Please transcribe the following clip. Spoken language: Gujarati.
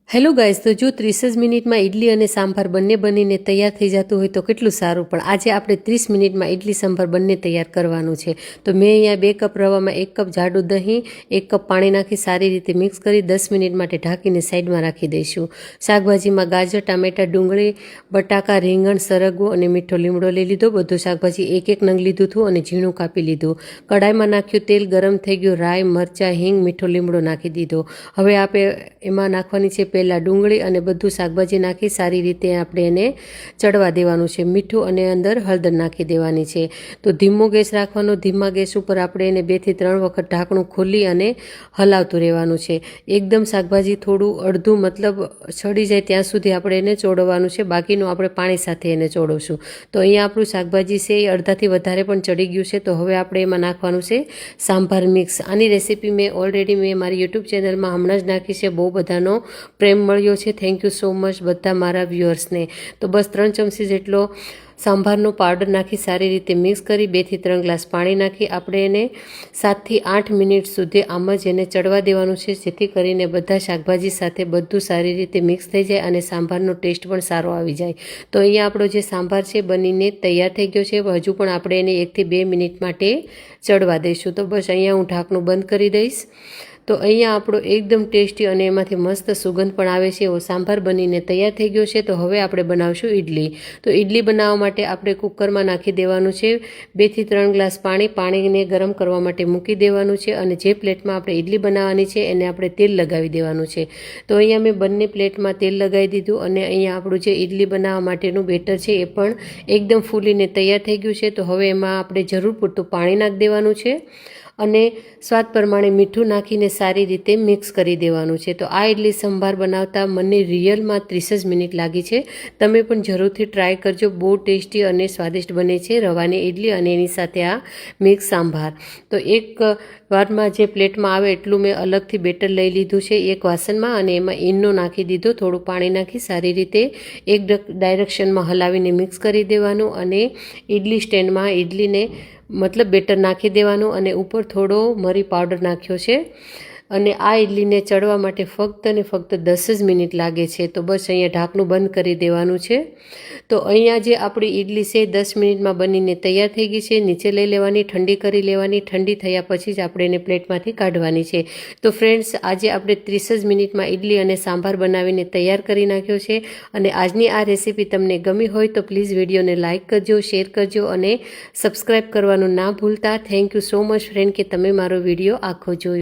હેલો ગાઈઝ, તો જો 30 જ મિનિટમાં ઇડલી અને સાંભાર બંને બનીને તૈયાર થઈ જતું હોય તો કેટલું સારું. પણ આજે આપણે 30 મિનિટમાં ઇડલી સાંભાર બંને તૈયાર કરવાનું છે. તો મેં અહીંયા 2 કપ રવામાં 1 કપ જાડું દહીં, 1 કપ પાણી નાખી સારી રીતે મિક્સ કરી 10 મિનિટ માટે ઢાંકીને સાઈડમાં રાખી દઈશું. શાકભાજીમાં ગાજર, ટામેટાં, ડુંગળી, બટાકા, રીંગણ, સરગવો અને મીઠો લીમડો લઈ લીધો. બધું શાકભાજી એક એક નંગ લીધું હતું અને ઝીણું કાપી લીધું. કડાઈમાં નાખ્યું તેલ, ગરમ થઈ ગયું, રાઈ, મરચાં, હિંગ, મીઠો લીમડો નાખી દીધો. હવે આપણે એમાં નાખવાની છે પહેલાં ડુંગળી અને બધું શાકભાજી નાખી સારી રીતે આપણે એને ચડવા દેવાનું છે. મીઠું અને અંદર હળદર નાખી દેવાની છે. તો ધીમો ગેસ રાખવાનો. ધીમા ગેસ ઉપર આપણે એને 2 થી 3 વખત ઢાંકણું ખોલી અને હલાવતું રહેવાનું છે. એકદમ શાકભાજી થોડું અડધું મતલબ ચડી જાય ત્યાં સુધી આપણે એને ચોળવવાનું છે. બાકીનું આપણે પાણી સાથે એને ચોળવશું. તો અહીંયા આપણું શાકભાજી છે એ અડધાથી વધારે પણ ચડી ગયું છે. તો હવે આપણે એમાં નાખવાનું છે સાંભાર મિક્સ. આની રેસીપી મેં મારી યુટ્યુબ ચેનલમાં હમણાં જ નાખી છે. બહુ બધાનો પ્રેમ મળ્યો છે. થેન્ક યુ સો મચ બધા મારા વ્યુઅર્સને. તો બસ 3 ચમચી જેટલો સાંભારનો પાવડર નાખી સારી રીતે મિક્સ કરી 2 થી 3 ગ્લાસ પાણી નાખી આપણે એને 7 થી 8 મિનિટ સુધી આમ જ એને ચડવા દેવાનું છે, જેથી કરીને બધા શાકભાજી સાથે બધું સારી રીતે મિક્સ થઈ જાય અને સાંભારનો ટેસ્ટ પણ સારો આવી જાય. તો અહીંયા આપણો જે સાંભાર છે બનીને તૈયાર થઈ ગયો છે. હજુ પણ આપણે એને 1 થી 2 મિનિટ માટે ચડવા દઈશું. તો બસ અહીંયા હું ઢાંકણું બંધ કરી દઈશ. તો અહીંયા આપણો એકદમ ટેસ્ટી અને એમાંથી મસ્ત સુગંધ પણ આવે છે એવો સાંભાર બનીને તૈયાર થઈ ગયો છે. તો હવે આપણે બનાવશું ઇડલી. તો ઇડલી બનાવવા માટે આપણે કુકરમાં નાખી દેવાનું છે 2 થી 3 ગ્લાસ પાણી. પાણીને ગરમ કરવા માટે મૂકી દેવાનું છે અને જે પ્લેટમાં આપણે ઇડલી બનાવવાની છે એને આપણે તેલ લગાવી દેવાનું છે. તો અહીંયા મેં બંને પ્લેટમાં તેલ લગાવી દીધું અને અહીંયા આપણું જે ઇડલી બનાવવા માટેનું બેટર છે એ પણ એકદમ ફૂલીને તૈયાર થઈ ગયું છે. તો હવે એમાં આપણે જરૂર પૂરતું પાણી નાખી દેવાનું છે અને સ્વાદ પ્રમાણે મીઠું નાખીને સારી રીતે મિક્સ કરી દેવાનું છે. તો આ ઇડલી સંભાર બનાવતા મને રિયલમાં 30 જ મિનિટ લાગી છે. તમે પણ જરૂરથી ટ્રાય કરજો. બહુ ટેસ્ટી અને સ્વાદિષ્ટ બને છે રવાની ઇડલી અને એની સાથે આ મિક્સ સાંભાર. તો એક વારમાં જે પ્લેટમાં આવે એટલું મેં અલગથી બેટર લઈ લીધું છે એક વાસણમાં અને એમાં ઈનો નાખી દીધો. થોડું પાણી નાખી સારી રીતે એક ડાયરેક્શનમાં હલાવીને મિક્સ કરી દેવાનું અને ઇડલી સ્ટેન્ડમાં ઇડલીને મતલબ બેટર નાખી દેવાનું અને ઉપર થોડો મરી પાવડર નાખ્યો છે. અને આ ઇડલીને ચડવા માટે ફક્ત ને ફક્ત 10 જ મિનિટ લાગે છે. તો બસ અહીંયા ઢાંકણું બંધ કરી દેવાનું છે. તો અહીંયા જે આપણી ઇડલી છે 10 મિનિટમાં બનીને તૈયાર થઈ ગઈ છે. નીચે લઈ લેવાની, ઠંડી કરી લેવાની. ઠંડી થયા પછી જ આપણે એને પ્લેટમાંથી કાઢવાની છે. તો ફ્રેન્ડ્સ, આજે આપણે 30 જ મિનિટમાં ઇડલી અને સાંભાર બનાવીને તૈયાર કરી નાખ્યો છે. અને આજની આ રેસીપી તમને ગમી હોય તો પ્લીઝ વિડીયોને લાઇક કરજો, શેર કરજો અને સબસ્ક્રાઈબ કરવાનું ના ભૂલતા. Thank you so much friend કે તમે મારો વિડીયો આખો જોયો.